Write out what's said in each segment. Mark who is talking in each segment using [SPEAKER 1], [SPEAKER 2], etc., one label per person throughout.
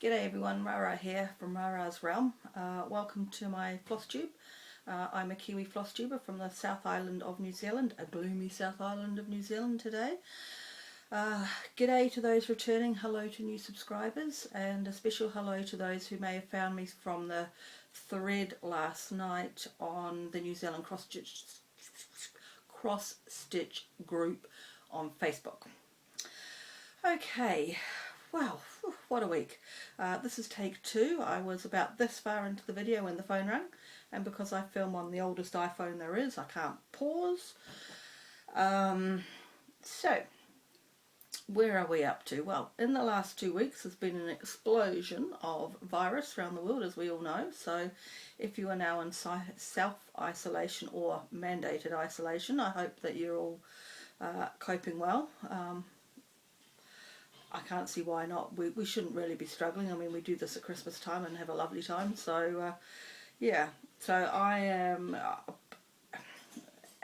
[SPEAKER 1] G'day everyone, Rara here from Rara's Realm. Welcome to my Flosstube. I'm a Kiwi Flosstuber from the South Island of New Zealand, a gloomy South Island of New Zealand today. G'day to those returning, hello to new subscribers, and a special hello to those who may have found me from the thread last night on the New Zealand cross stitch group on Facebook. Okay. Wow, what a week. This is take 2. I was about this far into the video when the phone rang, and because I film on the oldest iPhone there is, I can't pause. So, where are we up to? Well, in the last 2 weeks there's been an explosion of virus around the world, as we all know. So if you are now in self-isolation or mandated isolation, I hope that you're all coping well. I can't see why not. We shouldn't really be struggling. I mean, we do this at Christmas time and have a lovely time. So, yeah. So I am...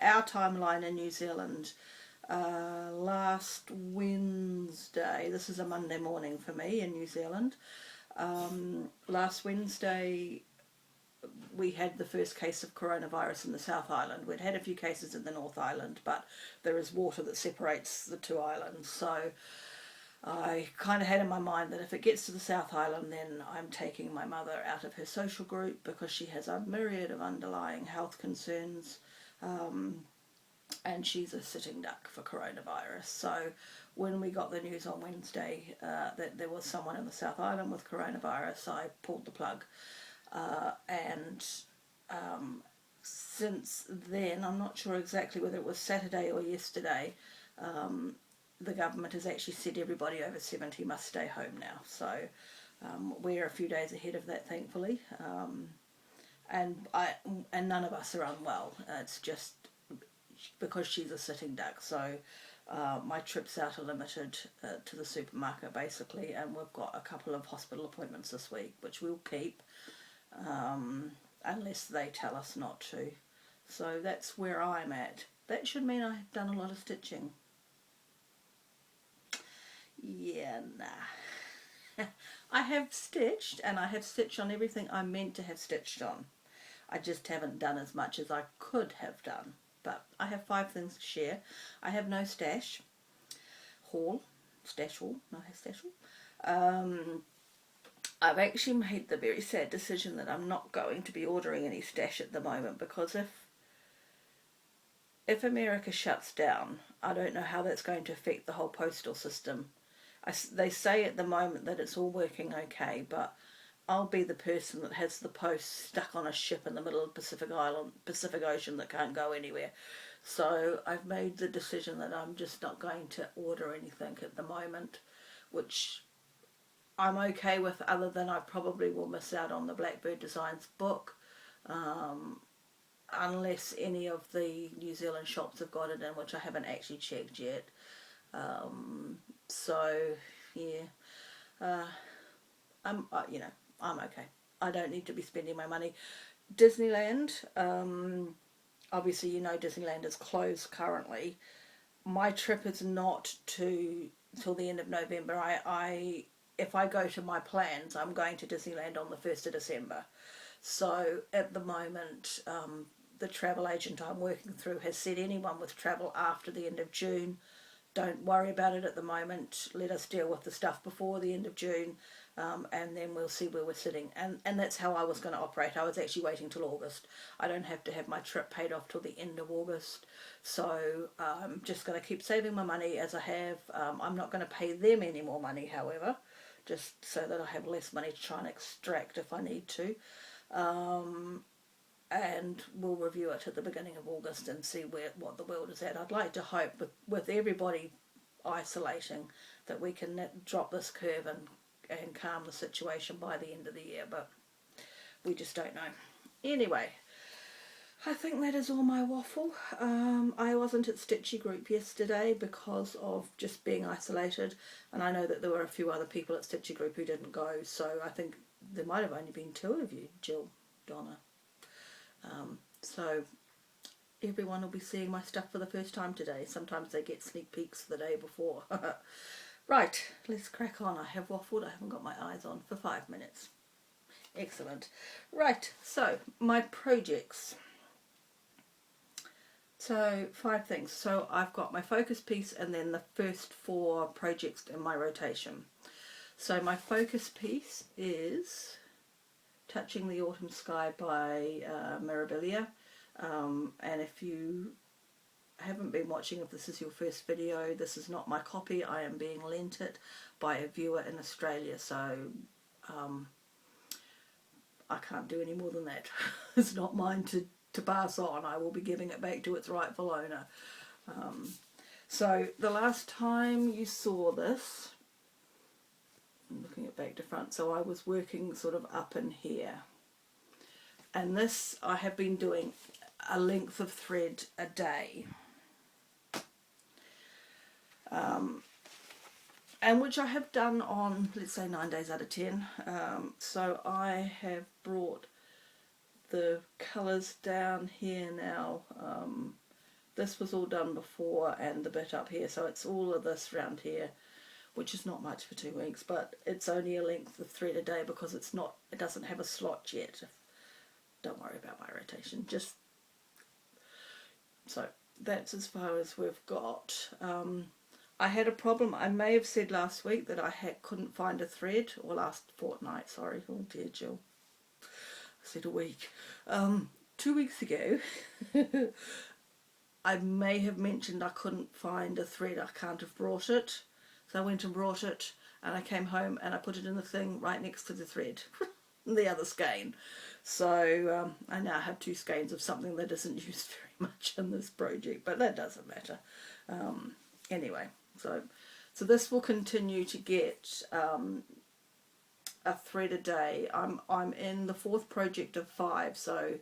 [SPEAKER 1] our timeline in New Zealand, last Wednesday, this is a Monday morning for me in New Zealand. Last Wednesday we had the first case of coronavirus in the South Island. We'd had a few cases in the North Island, but there is water that separates the two islands. So I kind of had in my mind that if it gets to the South Island, then I'm taking my mother out of her social group because she has a myriad of underlying health concerns, and she's a sitting duck for coronavirus. So when we got the news on Wednesday that there was someone in the South Island with coronavirus, I pulled the plug. And since then, I'm not sure exactly whether it was Saturday or yesterday, the government has actually said everybody over 70 must stay home now. So we're a few days ahead of that, thankfully. And none of us are unwell. It's just because she's a sitting duck. So my trips out are limited to the supermarket, basically. And we've got a couple of hospital appointments this week, which we'll keep unless they tell us not to. So that's where I'm at. That should mean I've done a lot of stitching. Yeah, nah. I have stitched, and I have stitched on everything I'm meant to have stitched on. I just haven't done as much as I could have done. But I have 5 things to share. I have no stash haul. I've actually made the very sad decision that I'm not going to be ordering any stash at the moment, because if America shuts down, I don't know how that's going to affect the whole postal system. They say at the moment that it's all working okay, but I'll be the person that has the post stuck on a ship in the middle of the Pacific Ocean that can't go anywhere. So I've made the decision that I'm just not going to order anything at the moment, which I'm okay with, other than I probably will miss out on the Blackbird Designs book, unless any of the New Zealand shops have got it in, which I haven't actually checked yet. So yeah, I'm okay. I don't need to be spending my money. Disneyland, obviously Disneyland is closed currently. My trip is not till the end of November. If I go to my plans, I'm going to Disneyland on the 1st of December. So at the moment, the travel agent I'm working through has said anyone with travel after the end of June, don't worry about it at the moment. Let us deal with the stuff before the end of June, and then we'll see where we're sitting. And that's how I was going to operate. I was actually waiting till August. I don't have to have my trip paid off till the end of August. So I'm just going to keep saving my money as I have. I'm not going to pay them any more money, however, just so that I have less money to try and extract if I need to. And we'll review it at the beginning of August and see what the world is at. I'd like to hope with everybody isolating that we can drop this curve and calm the situation by the end of the year, but we just don't know. Anyway, I think that is all my waffle. I wasn't at Stitchy Group yesterday because of just being isolated, and I know that there were a few other people at Stitchy Group who didn't go, so I think there might have only been 2 of you, Jill, Donna. So everyone will be seeing my stuff for the first time today. Sometimes they get sneak peeks the day before. Right, let's crack on. I have waffled, I haven't got my eyes on for 5 minutes. Excellent. Right, so my projects. So 5 things. So I've got my focus piece and then the first 4 projects in my rotation. So my focus piece is Touching the Autumn Sky by Mirabilia. And if you haven't been watching, if this is your first video, this is not my copy. I am being lent it by a viewer in Australia, so I can't do any more than that. It's not mine to pass on. I will be giving it back to its rightful owner. So the last time you saw this, I'm looking at back to front, so I was working sort of up in here. And this, I have been doing a length of thread a day. And which I have done on, let's say, 9 days out of 10. So I have brought the colours down here now. This was all done before, and the bit up here, so it's all of this round here, which is not much for 2 weeks, but it's only a length of thread a day because it doesn't have a slot yet. Don't worry about my rotation, just so that's as far as we've got. I had a problem. I may have said last week that I couldn't find a thread, or last fortnight, sorry. Oh dear, Jill. I said a week. 2 weeks ago, I may have mentioned I couldn't find a thread. I can't have brought it. So I went and brought it, and I came home and I put it in the thing right next to the thread, the other skein. So I now have 2 skeins of something that isn't used very much in this project, but that doesn't matter. Anyway. So this will continue to get a thread a day. I'm in the 4th project of 5, so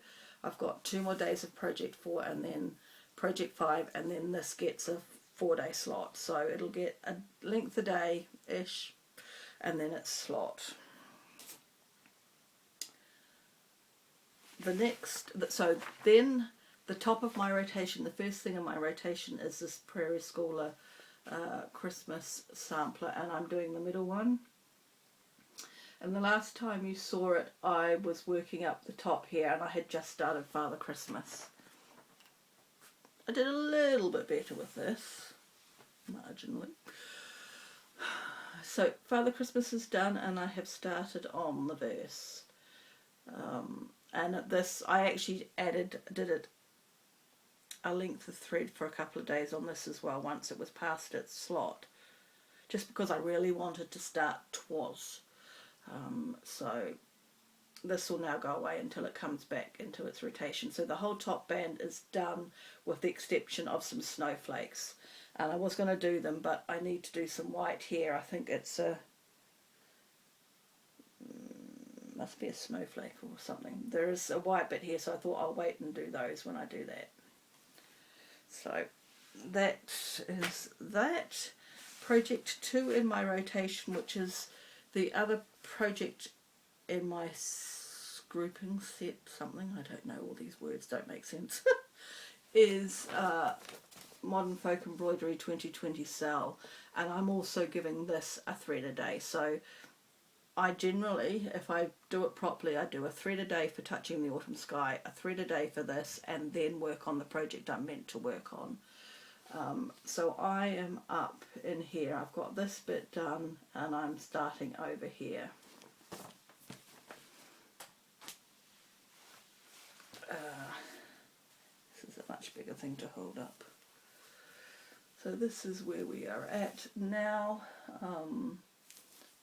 [SPEAKER 1] I've got 2 more days of project 4 and then project 5, and then this gets a 4-day slot. So it'll get a length a day-ish, and then it's slot. So then the top of my rotation, the first thing in my rotation is this Prairie Schooler Christmas sampler, and I'm doing the middle one. And the last time you saw it, I was working up the top here, and I had just started Father Christmas. I did a little bit better with this, marginally. So Father Christmas is done, and I have started on the verse. And at this, I actually did it a length of thread for a couple of days on this as well, once it was past its slot, just because I really wanted to start twas. So this will now go away until it comes back into its rotation. So the whole top band is done, with the exception of some snowflakes, and I was going to do them, but I need to do some white here. I think it's must be a snowflake or something. There is a white bit here, so I thought I'll wait and do those when I do that. So that is that. Project 2 in my rotation, which is the other project in my grouping set, something, I don't know, all these words don't make sense, is Modern Folk Embroidery 2020 Cell, and I'm also giving this a thread a day. So I generally, if I do it properly, I do a thread a day for Touching the Autumn Sky, a thread a day for this, and then work on the project I'm meant to work on. So I am up in here. I've got this bit done, and I'm starting over here. This is a much bigger thing to hold up. So this is where we are at now.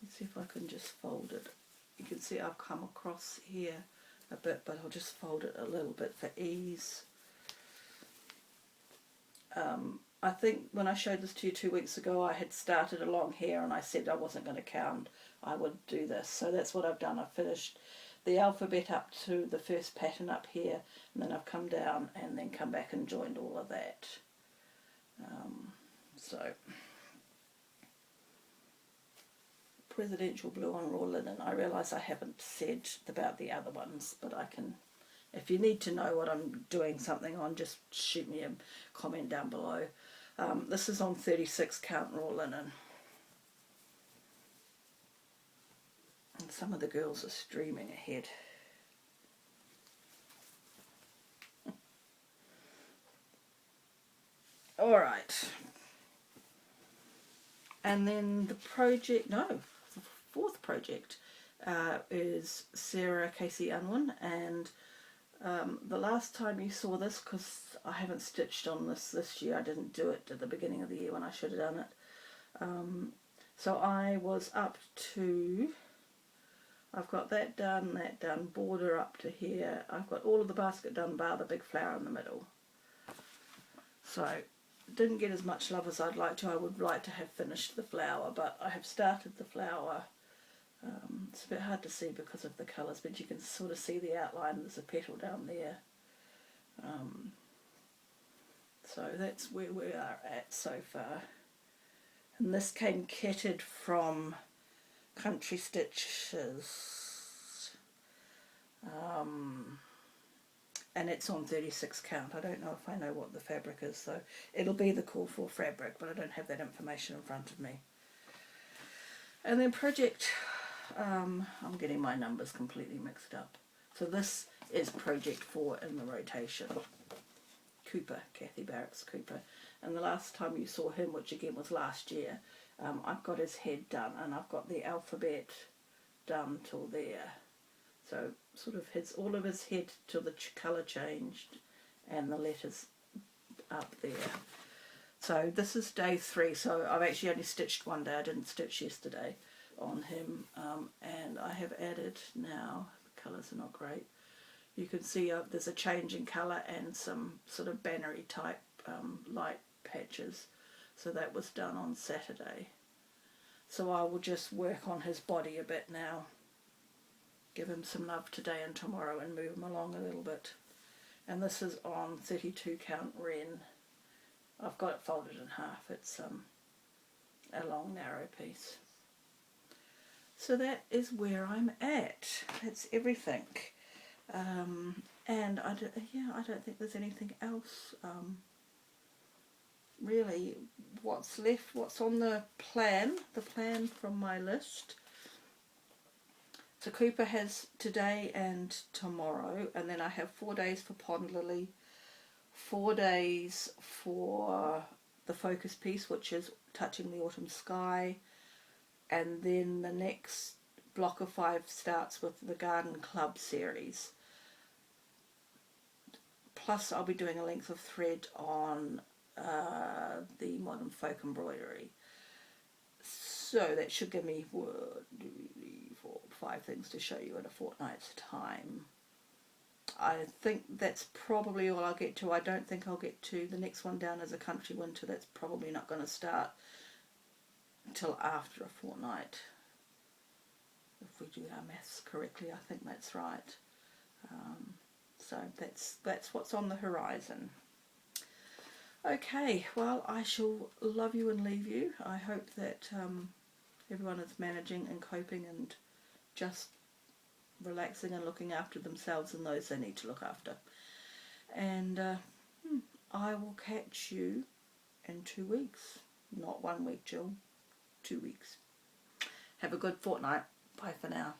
[SPEAKER 1] Let's see if I can just fold it. You can see I've come across here a bit, but I'll just fold it a little bit for ease. I think when I showed this to you 2 weeks ago, I had started along here, and I said I wasn't going to count. I would do this. So that's what I've done. I've finished the alphabet up to the first pattern up here, and then I've come down and then come back and joined all of that. So Presidential Blue on Raw Linen. I realise I haven't said about the other ones, but I can, if you need to know what I'm doing something on, just shoot me a comment down below. This is on 36 count raw linen. Some of the girls are streaming ahead. Alright. And then the project, no, the fourth project is Sarah Casey Unwin. And the last time you saw this, because I haven't stitched on this year, I didn't do it at the beginning of the year when I should have done it. So I was up to, I've got that done, border up to here. I've got all of the basket done bar the big flower in the middle. So didn't get as much love as I'd like to. I would like to have finished the flower, but I have started the flower. It's a bit hard to see because of the colours, but you can sort of see the outline. There's a petal down there. So that's where we are at so far. And this came kitted from Country Stitches. And it's on 36 count. I don't know if I know what the fabric is, so it'll be the call for fabric, but I don't have that information in front of me. And then project, I'm getting my numbers completely mixed up. So this is project 4 in the rotation. Cooper, Kathy Barrett's Cooper. And the last time you saw him, which again was last year, I've got his head done, and I've got the alphabet done till there. So sort of all of his head till the colour changed and the letters up there. So this is day 3, so I've actually only stitched one day. I didn't stitch yesterday on him, and I have added now, the colours are not great, you can see there's a change in colour and some sort of bannery type light patches. So that was done on Saturday. So I will just work on his body a bit now. Give him some love today and tomorrow and move him along a little bit. And this is on 32 count Wren. I've got it folded in half. It's a long narrow piece. So that is where I'm at. That's everything. And I don't think there's anything else really. What's left, what's on the plan from my list. So Cooper has today and tomorrow, and then I have 4 days for Pond Lily, 4 days for the focus piece, which is Touching the Autumn Sky, and then the next block of 5 starts with the Garden Club series. Plus I'll be doing a length of thread on the Modern Folk Embroidery. So that should give me 1, 2, 3, 4, 5 things to show you in a fortnight's time. I think that's probably all I'll get to. I don't think I'll get to the next one down as a Country Winter. That's probably not going to start until after a fortnight. If we do our maths correctly, I think that's right. So that's what's on the horizon. Okay, well, I shall love you and leave you. I hope that everyone is managing and coping and just relaxing and looking after themselves and those they need to look after. And I will catch you in 2 weeks. Not 1 week, Jill. 2 weeks. Have a good fortnight. Bye for now.